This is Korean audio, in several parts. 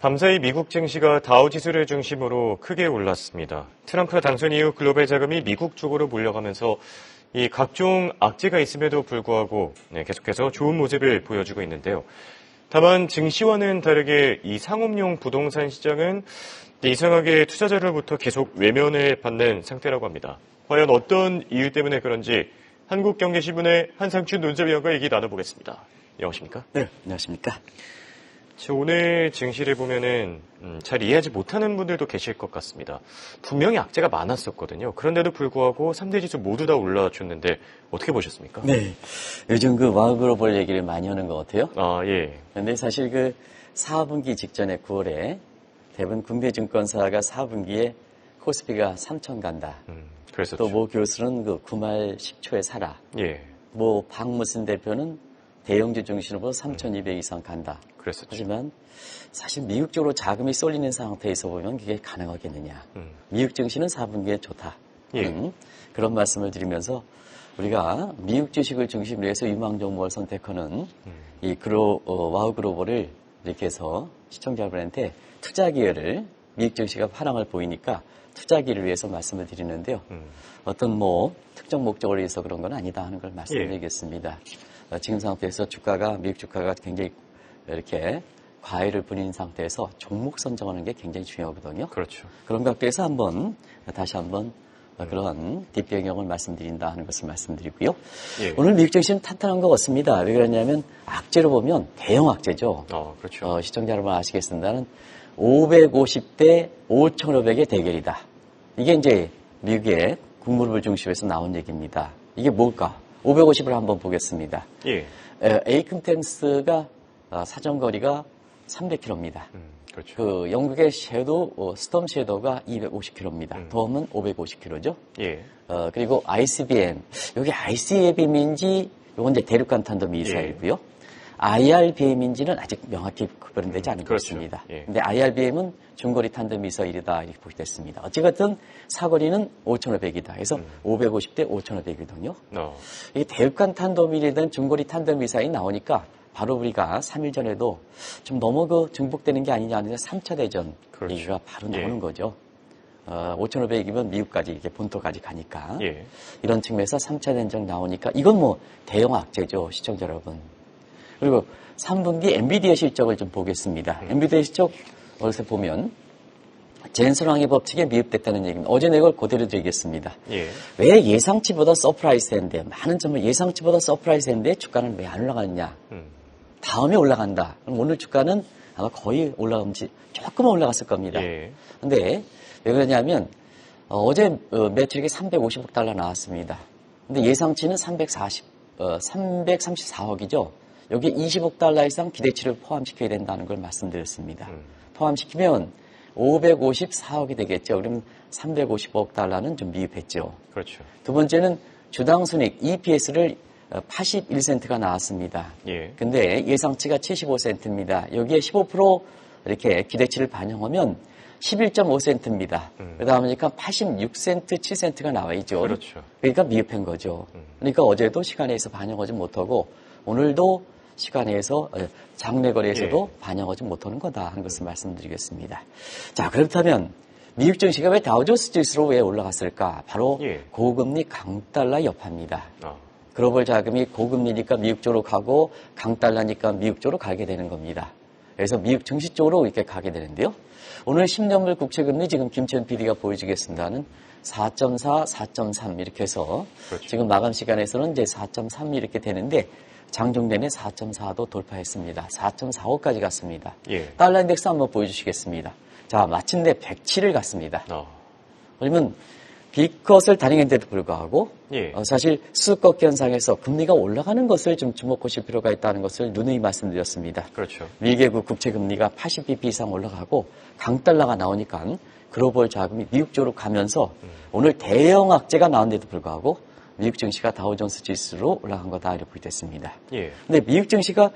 밤사이 미국 증시가 다우지수를 중심으로 크게 올랐습니다. 트럼프 당선 이후 글로벌 자금이 미국 쪽으로 몰려가면서 이 각종 악재가 있음에도 불구하고 계속해서 좋은 모습을 보여주고 있는데요. 다만 증시와는 다르게 이 상업용 부동산 시장은 이상하게 투자자들로부터 계속 외면을 받는 상태라고 합니다. 과연 어떤 이유 때문에 그런지 한국경제신문의 한상춘 논설위원과 얘기 나눠보겠습니다. 안녕하십니까? 네, 안녕하십니까? 오늘 증시를 보면은 잘 이해하지 못하는 분들도 계실 것 같습니다. 분명히 악재가 많았었거든요. 그런데도 불구하고 3대 지수 모두 다 올라줬는데 어떻게 보셨습니까? 네, 요즘 와우 글로벌 얘기를 많이 하는 것 같아요. 아, 예. 그런데 사실 4분기 직전에 9월에 대부분 국내증권사가 4분기에 코스피가 3천 간다. 그랬었죠. 또 모 교수는 9말 10초에 사라. 예. 뭐 박무슨 대표는 대형주 중심으로 3,200 이상 간다. 그랬었죠. 하지만 사실 미국 쪽으로 자금이 쏠리는 상태에서 보면 그게 가능하겠느냐. 미국 증시는 4분기에 좋다. 예. 그런 말씀을 드리면서 우리가 미국 주식을 중심으로 해서 유망종목을 선택하는 이 와우 글로벌을 이렇게 해서 시청자분한테 투자 기회를 미국 증시가 화랑을 보이니까 투자 기회를 위해서 말씀을 드리는데요. 어떤 특정 목적을 위해서 그런 건 아니다 하는 걸 말씀드리겠습니다. 지금 상태에서 미국 주가가 굉장히 이렇게 과열을 부린 상태에서 종목 선정하는 게 굉장히 중요하거든요. 그렇죠. 그런 각도에서 다시 한번 그러한 뒷배경을 말씀드린다 하는 것을 말씀드리고요. 예. 오늘 미국 증시는 탄탄한 것 같습니다. 왜 그러냐면 악재로 보면 대형 악재죠. 그렇죠. 시청자 여러분 아시겠습니다는 550대 5,500의 대결이다. 이게 이제 미국의 국무를 중심에서 나온 얘기입니다. 이게 뭘까? 550을 한번 보겠습니다. 예. 에이큰템스가 사정거리가 300km입니다. 그렇죠. 영국의 스톰 섀도우가 250km입니다. 덤은 550km죠. 예. 그리고 ICBM, 여기 ICBM인지 이건 이제 대륙간 탄도 미사일이고요. IRBM인지는 아직 명확히 구별되지 않은 것 같습니다. 그런데 IRBM은 중거리 탄도 미사일이다 이렇게 보게 됐습니다. 어찌됐든 사거리는 5,500이다. 그래서 550대 5,500이거든요. 이게 대륙간 탄도미사일이든 중거리 탄도미사일이 나오니까 바로 우리가 3일 전에도 좀 너무 중복되는 게 아니냐 하는 3차 대전 그렇죠. 얘기가 바로 나오는 거죠. 5,500이면 미국까지 이렇게 본토까지 가니까 이런 측면에서 3차 대전 나오니까 이건 대형 악재죠, 시청자 여러분. 그리고 3분기 엔비디아 실적을 좀 보겠습니다. 엔비디아 실적 어디서 보면 젠슨왕의 법칙에 미흡됐다는 얘기입니다. 어제 내걸 그대로 드리겠습니다. 왜 예상치보다 서프라이즈했는데 많은 점을 예상치보다 서프라이즈했는데 주가는 왜 안 올라갔냐? 다음에 올라간다. 그럼 오늘 주가는 아마 거의 올라가지 조금은 올라갔을 겁니다. 그런데 왜 그러냐면 어제 매출액이 350억 달러 나왔습니다. 근데 예상치는 334억이죠. 여기에 20억 달러 이상 기대치를 포함시켜야 된다는 걸 말씀드렸습니다. 포함시키면 554억이 되겠죠. 그러면 350억 달러는 좀 미흡했죠. 그렇죠. 두 번째는 주당 순익 EPS를 81센트가 나왔습니다. 근데 예상치가 75센트입니다. 여기에 15% 이렇게 기대치를 반영하면 11.5센트입니다. 그러다 보니까 86센트, 7센트가 나와있죠. 그렇죠. 그러니까 미흡한 거죠. 그러니까 어제도 시간에서 반영하지 못하고 오늘도 시간에서 장내 거래에서도 반영하지 못하는 거다 하는 것을 말씀드리겠습니다. 자, 그렇다면 미국 증시가 왜 다우존스 지수로 왜 올라갔을까? 바로 고금리 강달러 여파입니다. 글로벌 자금이 고금리니까 미국 쪽으로 가고 강달러니까 미국 쪽으로 가게 되는 겁니다. 그래서 미국 증시 쪽으로 이렇게 가게 되는데요. 오늘 10년물 국채금리 지금 김천 PD가 보여주겠습니다는 4.4, 4.3 이렇게 해서 그렇죠. 지금 마감 시간에서는 이제 4.3 이렇게 되는데 장중 내내 4.4도 돌파했습니다. 4.45까지 갔습니다. 달러 인덱스 한번 보여주시겠습니다. 자, 마침내 107을 갔습니다. 그러면 비컷을 단행했는데도 불구하고 사실 수급꺾기 현상에서 금리가 올라가는 것을 좀 주목하실 필요가 있다는 것을 누누이 말씀드렸습니다. 그렇죠. 미국의 국채 금리가 80bp 이상 올라가고 강달러가 나오니까 글로벌 자금이 미국 쪽으로 가면서 오늘 대형 악재가 나왔는데도 불구하고 미국 증시가 다우존스 지수로 올라간 거다 이렇게 됐습니다. 근데 미국 증시가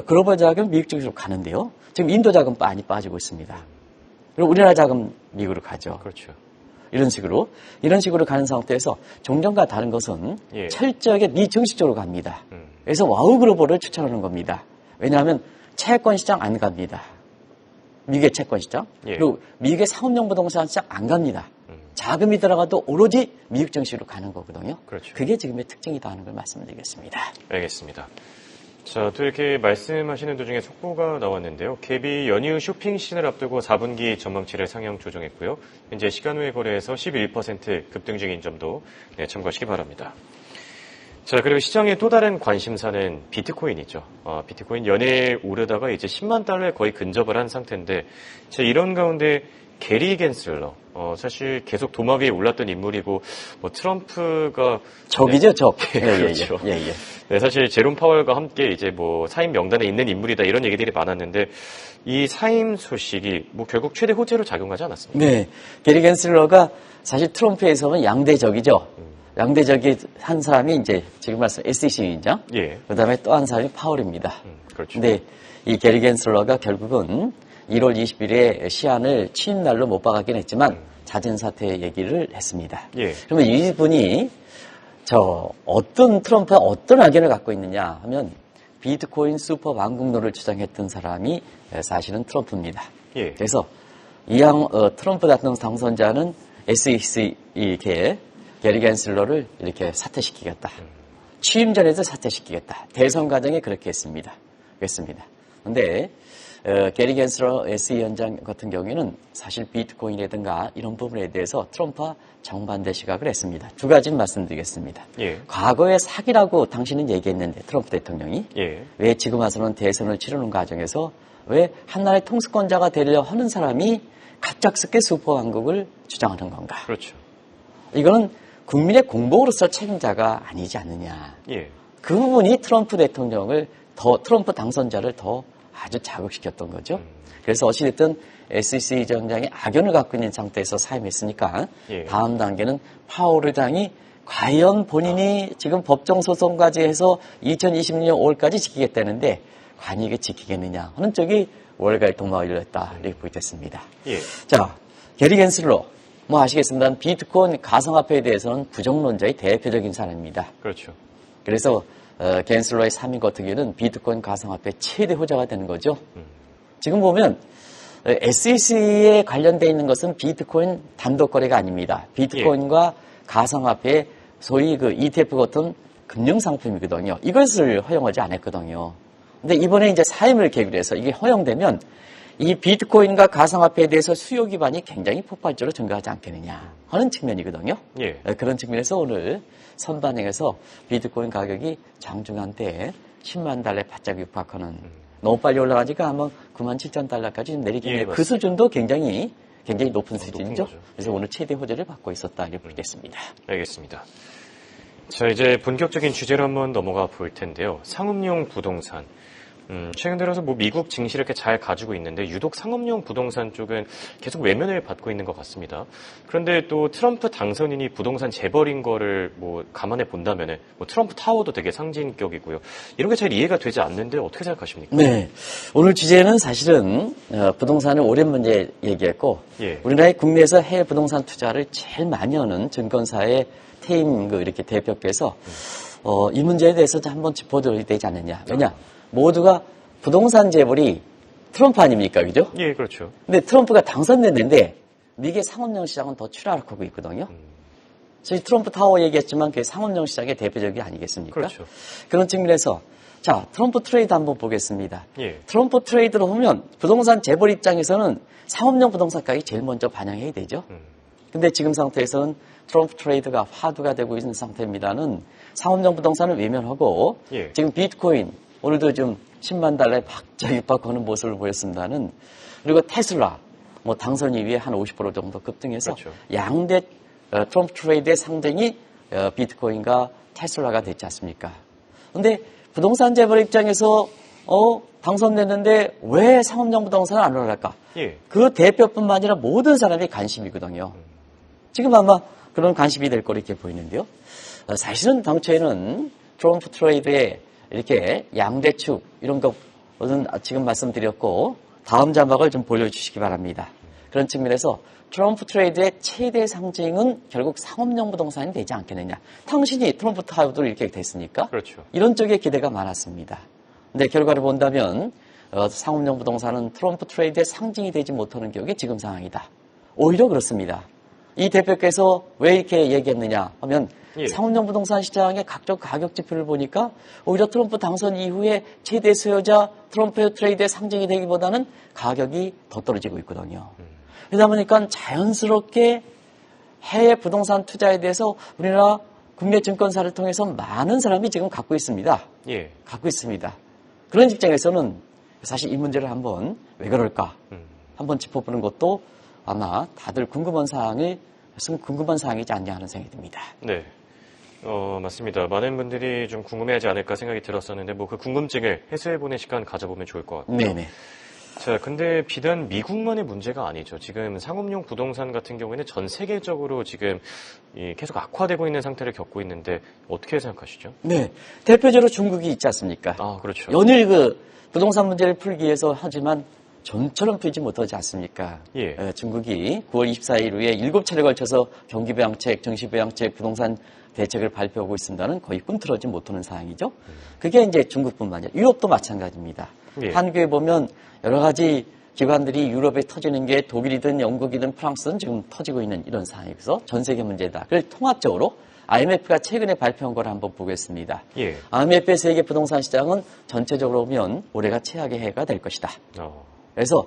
글로벌 자금 미국 증시로 가는데요. 지금 인도 자금 많이 빠지고 있습니다. 그리고 우리나라 자금 미국으로 가죠. 그렇죠. 이런 식으로 가는 상태에서 종전과 다른 것은 철저하게 미증시적으로 갑니다. 그래서 와우 글로벌을 추천하는 겁니다. 왜냐하면 채권 시장 안 갑니다. 미국의 채권 시장. 예. 그리고 미국의 상업용 부동산 시장 안 갑니다. 자금이 들어가도 오로지 미국 증시로 가는 거거든요. 그렇죠. 그게 지금의 특징이다 하는 걸 말씀드리겠습니다. 알겠습니다. 자, 또 이렇게 말씀하시는 도중에 속보가 나왔는데요. 갭이 연이후 쇼핑 시즌을 앞두고 4분기 전망치를 상향 조정했고요. 현재 시간 외 거래에서 11% 급등 중인 점도 참고하시기 바랍니다. 자, 그리고 시장의 또 다른 관심사는 비트코인이죠. 비트코인 연일 오르다가 이제 10만 달러에 거의 근접을 한 상태인데, 이런 가운데 게리 겐슬러, 사실 계속 도마 위에 올랐던 인물이고, 트럼프가 적이죠, 적. 그렇죠. 네, 사실 제롬 파월과 함께 이제 사임 명단에 있는 인물이다 이런 얘기들이 많았는데, 이 사임 소식이 결국 최대 호재로 작용하지 않았습니까? 네, 게리 겐슬러가 사실 트럼프에서는 양대적이죠. 양대적이 한 사람이 이제 지금 말씀 SEC이죠. 예. 그다음에 또 한 사람이 파월입니다. 그렇죠. 근데 이 게리 겐슬러가 결국은 1월 20일에 시한을 취임 날로 못 박았긴 했지만 자진 사퇴 얘기를 했습니다. 예. 그러면 이분이 어떤 트럼프가 어떤 악연을 갖고 있느냐 하면 비트코인 슈퍼 왕국론을 주장했던 사람이 사실은 트럼프입니다. 예. 그래서 트럼프 대통령 당선자는 SEC 이렇게 게리 겐슬러를 이렇게 사퇴시키겠다. 취임 전에도 사퇴시키겠다. 대선 과정에 그렇게 했습니다. 그런데 게리 겐슬러 SE 위원장 같은 경우에는 사실 비트코인이라든가 이런 부분에 대해서 트럼프와 정반대 시각을 했습니다. 두 가지 말씀드리겠습니다. 예. 과거에 사기라고 당신은 얘기했는데 트럼프 대통령이 예. 왜 지금 와서는 대선을 치르는 과정에서 왜 한나라의 통수권자가 되려 하는 사람이 갑작스럽게 슈퍼왕국을 주장하는 건가? 그렇죠. 이거는 국민의 공복으로서 책임자가 아니지 않느냐. 예. 그 부분이 트럼프 트럼프 당선자를 더 아주 자극시켰던 거죠. 그래서 어찌됐든 SEC 정장이 악연을 갖고 있는 상태에서 사임했으니까 예. 다음 단계는 파월 의장이 과연 본인이 지금 법정소송까지 해서 2026년 5월까지 지키겠다는데 과연 이게 지키겠느냐 하는 쪽이 월가의 도마가 열렸다 이렇게 보겠습니다. 예. 자, 게리 겐슬러 아시겠습니다. 비트코인 가상화폐에 대해서는 부정론자의 대표적인 사람입니다. 그렇죠. 그래서 겐슬러의 3인 같은 경우는 비트코인 가상화폐 최대 호재가 되는 거죠. 지금 보면 SEC에 관련되어 있는 것은 비트코인 단독 거래가 아닙니다. 비트코인과 가상화폐 소위 그 ETF 같은 금융 상품이거든요. 이것을 허용하지 않았거든요. 근데 이번에 이제 사임을 계기로 해서 이게 허용되면 이 비트코인과 가상화폐에 대해서 수요 기반이 굉장히 폭발적으로 증가하지 않겠느냐 하는 측면이거든요. 예. 그런 측면에서 오늘 선반영에서 비트코인 가격이 장중한 때 10만 달러에 바짝 육박하는 너무 빨리 올라가니까 아마 9만 7천 달러까지 내리긴 해요. 그 수준도 굉장히 높은 수준이죠. 그래서 오늘 최대 호재를 받고 있었다 이렇게 보겠습니다. 알겠습니다. 자, 이제 본격적인 주제로 한번 넘어가 볼 텐데요. 상업용 부동산. 최근 들어서 미국 증시를 이렇게 잘 가지고 있는데 유독 상업용 부동산 쪽은 계속 외면을 받고 있는 것 같습니다. 그런데 또 트럼프 당선인이 부동산 재벌인 거를 감안해 본다면은 트럼프 타워도 되게 상징격이고요. 이런 게 잘 이해가 되지 않는데 어떻게 생각하십니까? 네. 오늘 주제는 사실은 부동산을 오랜 문제 얘기했고 예. 우리나라의 국내에서 해외 부동산 투자를 제일 많이 하는 증권사의 테임 이렇게 대표께서 이 문제에 대해서 한번 짚어줘야 되지 않느냐. 왜냐? 모두가 부동산 재벌이 트럼프 아닙니까? 그죠? 예, 그렇죠. 근데 트럼프가 당선됐는데 미국의 상업용 시장은 더 추락하고 있거든요. 저희 트럼프 타워 얘기했지만 그게 상업용 시장의 대표적이 아니겠습니까? 그렇죠. 그런 측면에서 자, 트럼프 트레이드 한번 보겠습니다. 예. 트럼프 트레이드로 보면 부동산 재벌 입장에서는 상업용 부동산 가격이 제일 먼저 반영해야 되죠. 근데 지금 상태에서는 트럼프 트레이드가 화두가 되고 있는 상태입니다는 상업용 부동산을 외면하고 예. 지금 비트코인 오늘도 좀 10만 달러에 박자 입박하는 모습을 보였습니다는 그리고 테슬라 당선 이후에 한 50% 정도 급등해서 그렇죠. 양대 트럼프 트레이드의 상징이 비트코인과 테슬라가 됐지 않습니까? 근데 부동산 재벌 입장에서 당선됐는데 왜 상업용 부동산을 안 올라갈까? 예. 그 대표뿐만 아니라 모든 사람이 관심이거든요. 지금 아마 그런 관심이 될 거로 이렇게 보이는데요. 사실은 당초에는 트럼프 트레이드에 이렇게 양대축 이런 것은 지금 말씀드렸고 다음 자막을 좀 보여주시기 바랍니다. 그런 측면에서 트럼프 트레이드의 최대 상징은 결국 상업용 부동산이 되지 않겠느냐. 당신이 트럼프 타워도 이렇게 됐으니까 그렇죠. 이런 쪽에 기대가 많았습니다. 근데 결과를 본다면 상업용 부동산은 트럼프 트레이드의 상징이 되지 못하는 격이 지금 상황이다. 오히려 그렇습니다. 이 대표께서 왜 이렇게 얘기했느냐 하면 예. 상업용 부동산 시장의 각종 가격 지표를 보니까 오히려 트럼프 당선 이후에 최대 수요자 트럼프 트레이드의 상징이 되기보다는 가격이 더 떨어지고 있거든요. 그러다 보니까 자연스럽게 해외 부동산 투자에 대해서 우리나라 국내 증권사를 통해서 많은 사람이 지금 갖고 있습니다. 예. 갖고 있습니다. 그런 입장에서는 사실 이 문제를 한번 왜 그럴까 한번 짚어보는 것도 아마 다들 궁금한 사항이지 않냐 하는 생각이 듭니다. 네. 맞습니다. 많은 분들이 좀 궁금해하지 않을까 생각이 들었었는데, 뭐 그 궁금증을 해소해보는 시간 가져보면 좋을 것 같고요. 네네. 자, 근데 비단 미국만의 문제가 아니죠. 지금 상업용 부동산 같은 경우에는 전 세계적으로 지금 계속 악화되고 있는 상태를 겪고 있는데, 어떻게 생각하시죠? 네. 대표적으로 중국이 있지 않습니까? 아, 그렇죠. 연일 그 부동산 문제를 풀기 위해서 하지만 전처럼 풀지 못하지 않습니까? 예. 중국이 9월 24일 후에 7차례 걸쳐서 경기부양책, 정시부양책, 부동산 대책을 발표하고 있습니다는 거의 꿈틀어지 못하는 상황이죠. 그게 이제 중국뿐만 아니라 유럽도 마찬가지입니다. 예. 한국에 보면 여러 가지 기관들이 유럽에 터지는 게 독일이든 영국이든 프랑스든 지금 터지고 있는 이런 상황에서 전 세계 문제다. 그래서 통합적으로 IMF가 최근에 발표한 걸 한번 보겠습니다. 예. IMF의 세계 부동산 시장은 전체적으로 보면 올해가 최악의 해가 될 것이다. 그래서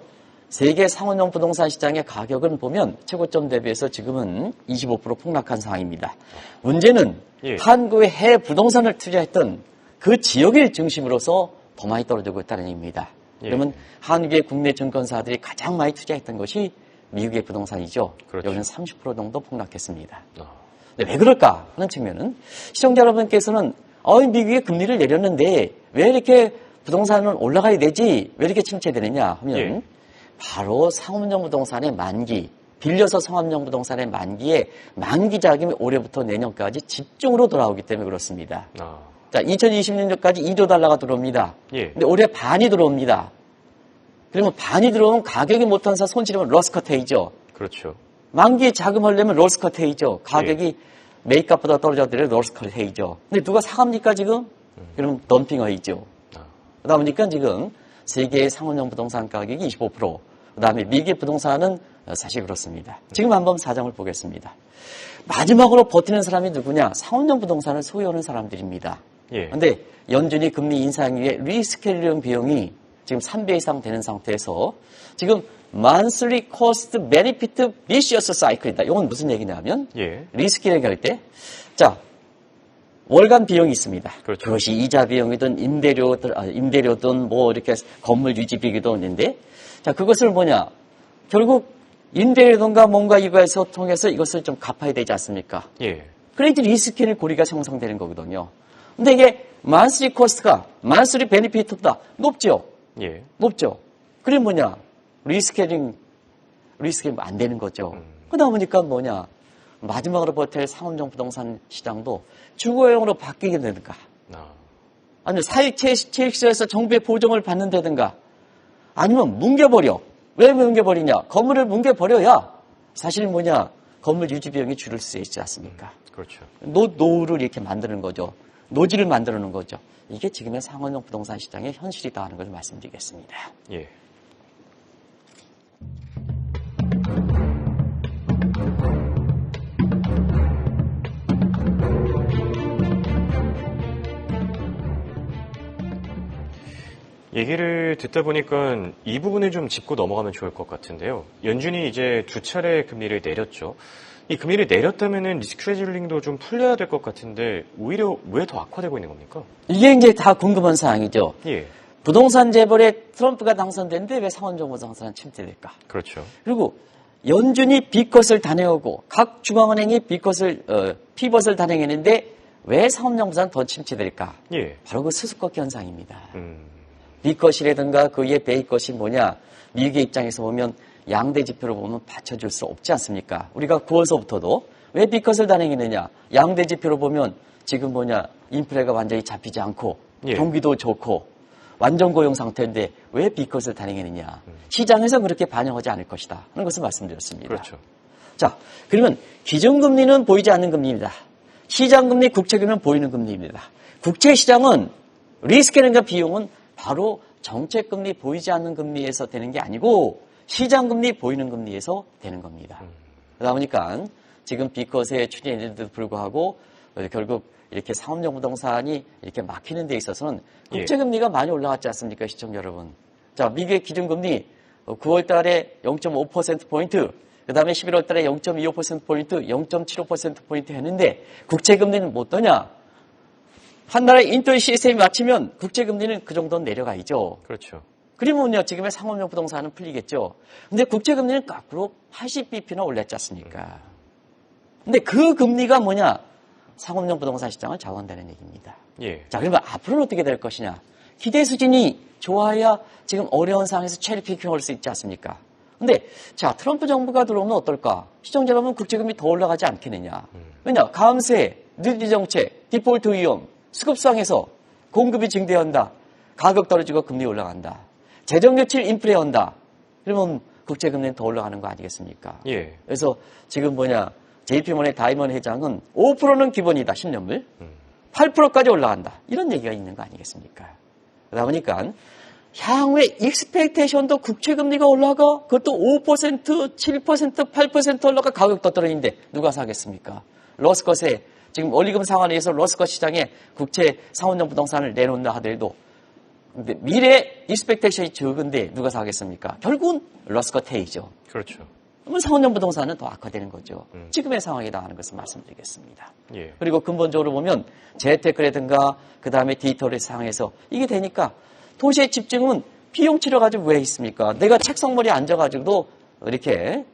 세계 상업용 부동산 시장의 가격은 보면 최고점 대비해서 지금은 25% 폭락한 상황입니다. 문제는 예. 한국의 해외 부동산을 투자했던 그 지역을 중심으로서 더 많이 떨어지고 있다는 얘기입니다. 예. 그러면 한국의 국내 증권사들이 가장 많이 투자했던 것이 미국의 부동산이죠. 그렇죠. 여기는 30% 정도 폭락했습니다. 네, 왜 그럴까 하는 측면은 시청자 여러분께서는 미국이 금리를 내렸는데 왜 이렇게 부동산은 올라가야 되지? 왜 이렇게 침체되느냐 하면 예. 바로 상업용 부동산의 만기, 빌려서 상업용 부동산의 만기에 만기 자금이 올해부터 내년까지 집중으로 돌아오기 때문에 그렇습니다. 자, 2020년까지 2조 달러가 들어옵니다. 예. 근데 올해 반이 들어옵니다. 그러면 반이 들어오면 가격이 못한 사 손실이면 러스커테이죠. 그렇죠. 만기에 자금하려면 러스커테이죠. 가격이 매입값보다 떨어져도 러스커테이죠. 근데 누가 사갑니까 지금? 그러면 덤핑어이죠. 그러다 보니까 지금 세계의 상업용 부동산 가격이 25%, 그다음에 미국의 부동산은 사실 그렇습니다. 지금 한번 사정을 보겠습니다. 마지막으로 버티는 사람이 누구냐? 상업용 부동산을 소유하는 사람들입니다. 그런데 예. 연준이 금리 인상 이후에 리스케일링 비용이 지금 3배 이상 되는 상태에서 지금 monthly cost benefit vicious cycle이다. 이건 무슨 얘기냐면 예. 리스케일링 할 때, 자, 월간 비용이 있습니다. 그렇죠. 그것이 이자 비용이든 임대료든 뭐 이렇게 건물 유지비기도 있는데, 자, 그것을 뭐냐? 결국 임대료든가 뭔가 이거에서 통해서 이것을 좀 갚아야 되지 않습니까? 예. 그래 이제 리스케일 고리가 형성되는 거거든요. 근데 이게 만스리 코스트가 만스리 베니피트보다 높죠. 예. 높죠. 그게 뭐냐? 리스케일링 안 되는 거죠. 그러다 보니까 뭐냐? 마지막으로 버틸 상업용 부동산 시장도 주거용으로 바뀌게 되든가, 아니면 사익체익시에서 정부의 보정을 받는다든가, 아니면 뭉개버려. 왜 뭉개버리냐? 건물을 뭉개버려야 사실 뭐냐? 건물 유지 비용이 줄을 수 있지 않습니까? 그렇죠. 노후를 이렇게 만드는 거죠. 노지를 만들어 놓은 거죠. 이게 지금의 상업용 부동산 시장의 현실이다 하는 걸 말씀드리겠습니다. 예. 얘기를 듣다 보니까 이 부분을 좀 짚고 넘어가면 좋을 것 같은데요. 연준이 이제 2차례 금리를 내렸죠. 이 금리를 내렸다면은 리스크 헤질링도 좀 풀려야 될 것 같은데 오히려 왜 더 악화되고 있는 겁니까? 이게 이제 다 궁금한 사항이죠. 예. 부동산 재벌에 트럼프가 당선됐는데 왜 상업용 부동산은 침체될까? 그렇죠. 그리고 연준이 B컷을 단행하고 각 중앙은행이 P벗을 단행했는데 왜 상업용 부동산은 더 침체될까? 예. 바로 그 수습국 현상입니다. B컷이라든가 그 위에 A컷이 뭐냐? 미국의 입장에서 보면 양대 지표로 보면 받쳐줄 수 없지 않습니까? 우리가 9월서부터도 왜 B컷을 단행했느냐? 양대 지표로 보면 지금 뭐냐? 인플레가 완전히 잡히지 않고 예. 경기도 좋고 완전 고용 상태인데 왜 B컷을 단행했느냐? 시장에서 그렇게 반영하지 않을 것이다 하는 것을 말씀드렸습니다. 그렇죠. 자, 그러면 기준금리는 보이지 않는 금리입니다. 시장금리, 국채금리는 보이는 금리입니다. 국채시장은 리스크라든가 비용은 바로 정책금리 보이지 않는 금리에서 되는 게 아니고 시장금리 보이는 금리에서 되는 겁니다. 그러다 보니까 지금 비컷의 추진에도 불구하고 결국 이렇게 상업용 부동산이 이렇게 막히는 데 있어서는 국채금리가 많이 올라갔지 않습니까, 시청자 여러분. 자, 미국의 기준금리 9월 달에 0.5%포인트, 그 다음에 11월 달에 0.25%포인트, 0.75%포인트 했는데 국채금리는 못 떠냐? 한 나라의 인터넷 시스템이 맞추면 국채금리는 그 정도는 내려가야죠. 그렇죠. 그러면요, 지금의 상업용 부동산은 풀리겠죠. 근데 국채금리는 거꾸로 80bp나 올랐지 않습니까? 근데 그 금리가 뭐냐? 상업용 부동산 시장을 좌우한다는 얘기입니다. 예. 자, 그러면 앞으로는 어떻게 될 것이냐? 기대 수준이 좋아야 지금 어려운 상황에서 체리 피킹할 수 있지 않습니까? 근데 자, 트럼프 정부가 들어오면 어떨까? 시청자 여러분, 국제금리 더 올라가지 않겠느냐? 왜냐? 감세, 뉴딜 정책, 디폴트 위험, 수급상에서 공급이 증대한다. 가격 떨어지고 금리 올라간다. 재정 요출 인플레 한다. 그러면 국제금리는 더 올라가는 거 아니겠습니까? 예. 그래서 지금 뭐냐? JP모건의 다이먼 회장은 5%는 기본이다, 10년물. 8%까지 올라간다. 이런 얘기가 있는 거 아니겠습니까? 그러다 보니까 향후에 익스펙테이션도 국채금리가 올라가 그것도 5%, 7%, 8% 올라가 가격 더 떨어지는데 누가 사겠습니까? 러스컷에 지금 원리금 상환에서 러스컷 시장에 국채 상업용 부동산을 내놓는다 하더라도 근데 미래 익스펙테이션이 적은데 누가 사겠습니까? 결국은 러스컷 헤이죠. 그렇죠. 그러면 상업용 부동산은 더 악화되는 거죠. 지금의 상황이다 하는 것을 말씀드리겠습니다. 예. 그리고 근본적으로 보면 재테크라든가 그 다음에 디지털의 상황에서 이게 되니까 도시의 집중은 비용 치료 가지고 왜 있습니까? 내가 책상머리에 앉아가지고도 이렇게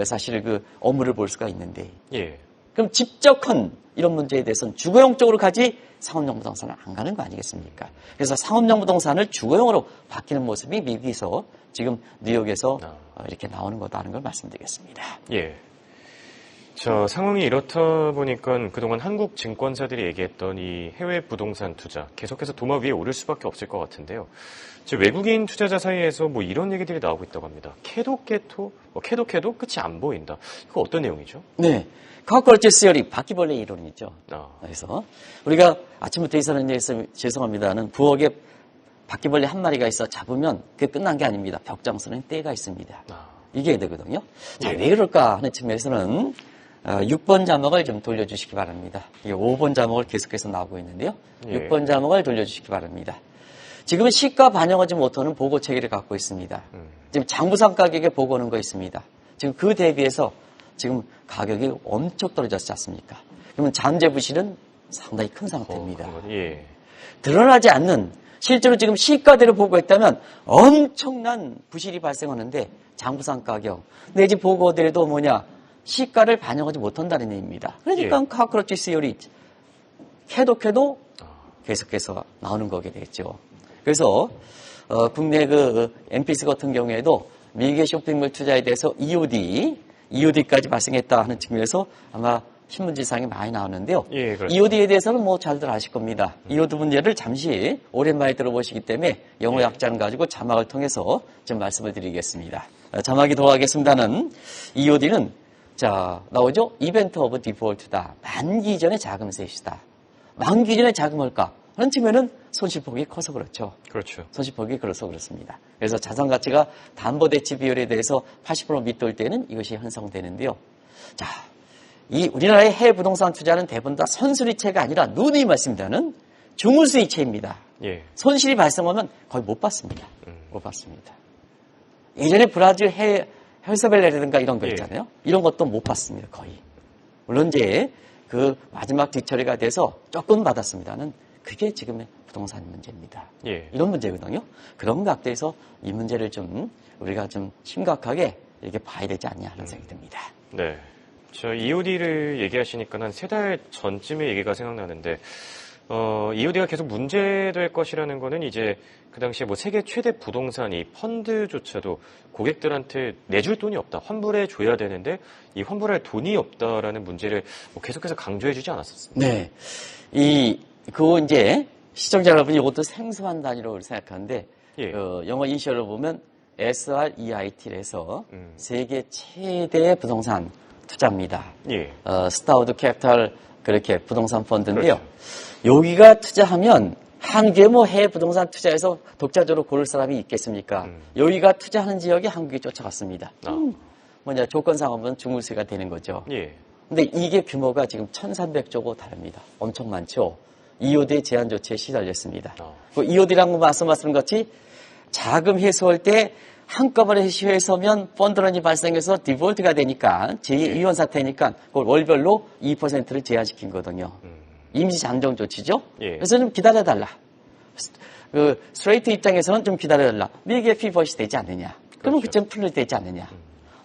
사실 그 업무를 볼 수가 있는데 예. 그럼 집적한 이런 문제에 대해서는 주거용 쪽으로 가지 상업용 부동산은 안 가는 거 아니겠습니까? 그래서 상업용 부동산을 주거용으로 바뀌는 모습이 미국에서 지금 뉴욕에서 이렇게 나오는 거다라는 걸 말씀드리겠습니다. 예. 자, 상황이 이렇다 보니까 그동안 한국 증권사들이 얘기했던 이 해외 부동산 투자 계속해서 도마 위에 오를 수밖에 없을 것 같은데요. 지금 외국인 투자자 사이에서 뭐 이런 얘기들이 나오고 있다고 합니다. 캐도 끝이 안 보인다. 그거 어떤 내용이죠? 네. 카우컬처 시어리 바퀴벌레 이론이죠. 그래서 우리가 아침부터 있었는 일에서 죄송합니다는 부엌에 바퀴벌레 한 마리가 있어 잡으면 그게 끝난 게 아닙니다. 벽장수는 때가 있습니다. 이게 되거든요. 자, 왜 그럴까 하는 측면에서는 6번 자막을 좀 돌려주시기 바랍니다. 이게 5번 자막을 계속해서 나오고 있는데요. 6번 자막을 돌려주시기 바랍니다. 지금은 시가 반영하지 못하는 보고 체계를 갖고 있습니다. 지금 장부상 가격에 보고 오는 거 있습니다. 지금 그 대비해서 지금 가격이 엄청 떨어졌지 않습니까? 그러면 잠재 부실은 상당히 큰 상태입니다. 예. 드러나지 않는 실제로 지금 시가대로 보고했다면 엄청난 부실이 발생하는데 장부상 가격 내지 보고대로도 뭐냐 시가를 반영하지 못한다는 얘기입니다. 그러니까 카우컬처 시어리 캐도 계속해서 나오는 거게 되겠죠. 그래서 국내 그 MPS 같은 경우에도 미국의 쇼핑몰 투자에 대해서 EOD까지 발생했다 하는 측면에서 아마 신문지상에 많이 나오는데요. 예, 그렇죠. EOD에 대해서는 뭐 잘들 아실 겁니다. EOD 문제를 잠시 오랜만에 들어보시기 때문에 영어 약자를 가지고 자막을 통해서 좀 말씀을 드리겠습니다. 자막이 돌아가겠습니다는 EOD는 자 나오죠? 이벤트 오브 디폴트다. 만기 전에 자금 세시다. 만기 전에 자금을까? 하는 측면은 손실폭이 커서 그렇죠. 그렇죠. 손실폭이 그래서 그렇습니다. 그래서 자산 가치가 담보 대치 비율에 대해서 80% 밑돌 때는 이것이 형성되는데요. 자, 이 우리나라의 해외 부동산 투자는 대부분 다 선수리채가 아니라 누누이 말씀드리는 중후수이채입니다. 예. 손실이 발생하면 거의 못 받습니다. 못 받습니다. 예전에 브라질 헬사벨레라든가 이런 거 있잖아요. 이런 것도 못 받습니다. 거의. 물론 이제 그 마지막 뒤처리가 돼서 조금 받았습니다는 그게 지금의 부동산 문제입니다. 예. 이런 문제거든요. 그런 각도에서 이 문제를 좀 우리가 좀 심각하게 이렇게 봐야 되지 않냐 하는 생각이 듭니다. 네. 저 EOD를 얘기하시니까 한 3달 전쯤의 얘기가 생각나는데 EOD가 계속 문제될 것이라는 거는 이제 그 당시에 뭐 세계 최대 부동산 이 펀드조차도 고객들한테 내줄 돈이 없다. 환불해 줘야 되는데 이 환불할 돈이 없다라는 문제를 뭐 계속해서 강조해 주지 않았었습니다. 네. 그거 이제 시청자 여러분이 이것도 생소한 단위로 생각하는데 예. 영어 이니셜로 보면 SREIT를 해서 세계 최대 부동산 투자입니다. 예. 스타우드 캐피탈 그렇게 부동산 펀드인데요. 그렇죠. 여기가 투자하면 한국에 뭐 해외 부동산 투자해서 독자적으로 고를 사람이 있겠습니까? 여기가 투자하는 지역에 한국이 쫓아갔습니다. 조건상 하면 중물세가 되는 거죠. 예. 근데 이게 규모가 지금 1,300조고 다릅니다. 엄청 많죠. EOD 제한 조치에 시달렸습니다. 그 EOD라는 거 말씀하신 것이 자금 회수할 때 한꺼번에 회수하면 펀드런이 발생해서 디폴트가 되니까 제2위원 사태니까 그걸 월별로 2%를 제한시킨 거거든요. 임시 잠정 조치죠. 예. 그래서 좀 기다려달라. 그 스트레이트 입장에서는 좀 기다려달라. 미국의 피벗이 되지 않느냐. 그러면 그렇죠. 그쯤 풀릴 되지 않느냐.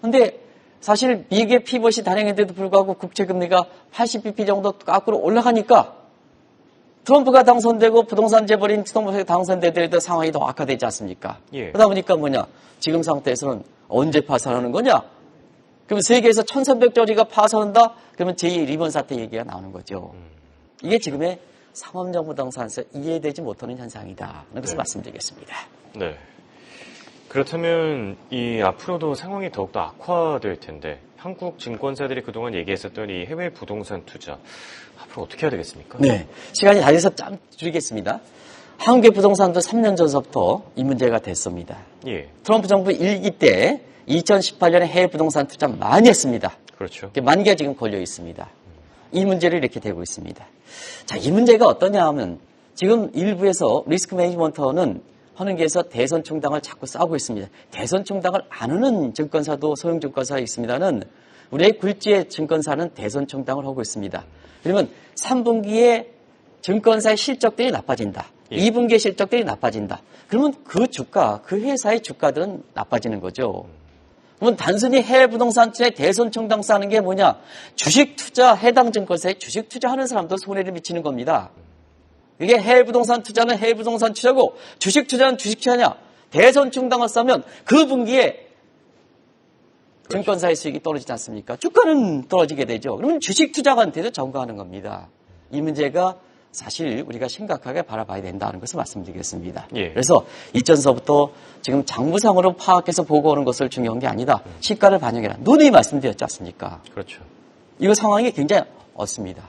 근데 사실 미국의 피벗이 단행했는데도 불구하고 국채금리가 80bp 정도 거꾸로 올라가니까 트럼프가 당선되고 부동산 재벌인 트럼프가 당선되더라도 상황이 더 악화되지 않습니까? 예. 그러다 보니까 지금 상태에서는 언제 파산하는 거냐? 그러면 세계에서 1,300조리가 파산한다? 그러면 제2 리먼 사태 얘기가 나오는 거죠. 이게 지금의 상업적 부동산에서 이해되지 못하는 현상이다. 라는 것을 말씀드리겠습니다. 네. 그렇다면 앞으로도 상황이 더욱더 악화될 텐데 한국 증권사들이 그동안 얘기했었던 이 해외 부동산 투자 앞으로 어떻게 해야 되겠습니까? 네. 시간이 다 돼서 좀 줄이겠습니다. 한국의 부동산도 3년 전서부터 이 문제가 됐습니다. 예. 트럼프 정부 1기 때 2018년에 해외 부동산 투자 많이 했습니다. 그렇죠. 만기가 지금 걸려 있습니다. 이 문제를 이렇게 되고 있습니다. 자, 이 문제가 어떠냐 하면 지금 일부에서 리스크 매니지먼트는 하는 게에서 대선 총당을 자꾸 싸우고 있습니다. 대선 총당을 안 하는 증권사도 소형 증권사가 있습니다는 우리의 굴지의 증권사는 대선 총당을 하고 있습니다. 그러면 3분기에 증권사의 실적들이 나빠진다. 예. 2분기의 실적들이 나빠진다. 그러면 그 주가, 그 회사의 주가들은 나빠지는 거죠. 그러면 단순히 해외 부동산 투자에 대선 총당 싸는 게 뭐냐? 주식 투자, 해당 증권사에 주식 투자하는 사람도 손해를 미치는 겁니다. 이게 해외 부동산 투자는 해외 부동산 투자고 주식 투자는 주식 투자냐? 대선 총당을 싸면 그 분기에 그렇죠. 증권사의 수익이 떨어지지 않습니까? 주가는 떨어지게 되죠. 그러면 주식 투자한테도 전가하는 겁니다. 이 문제가 사실 우리가 심각하게 바라봐야 된다는 것을 말씀드리겠습니다. 예. 그래서 이전서부터 지금 장부상으로 파악해서 보고하는 것을 중요한 게 아니다. 시가를 반영해라. 누누이 말씀드렸지 않습니까? 그렇죠. 이거 상황이 굉장히 어렵습니다.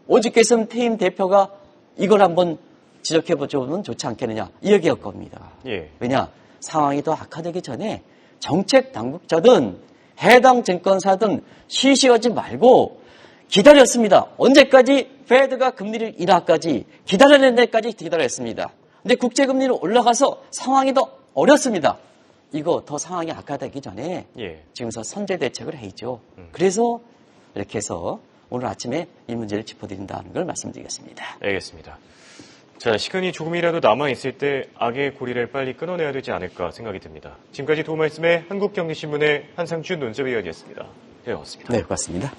오죽 했으면 퇴임 대표가 이걸 한번 지적해보면 좋지 않겠느냐. 이 얘기할 겁니다. 예. 왜냐? 상황이 더 악화되기 전에 정책 당국자든 해당 증권사든 시시하지 말고 기다렸습니다. 언제까지? 페드가 금리를 인하까지 기다려낸 데까지 기다렸습니다. 근데 국제금리는 올라가서 상황이 더 어렵습니다. 이거 더 상황이 악화되기 전에 예. 지금서 선제 대책을 해야죠. 그래서 이렇게 해서 오늘 아침에 이 문제를 짚어드린다는 걸 말씀드리겠습니다. 알겠습니다. 자, 시간이 조금이라도 남아있을 때 악의 고리를 빨리 끊어내야 되지 않을까 생각이 듭니다. 지금까지 도움 말씀에 한국경제신문의 한상준 논설위원이었습니다. 네, 고맙습니다. 네, 고맙습니다.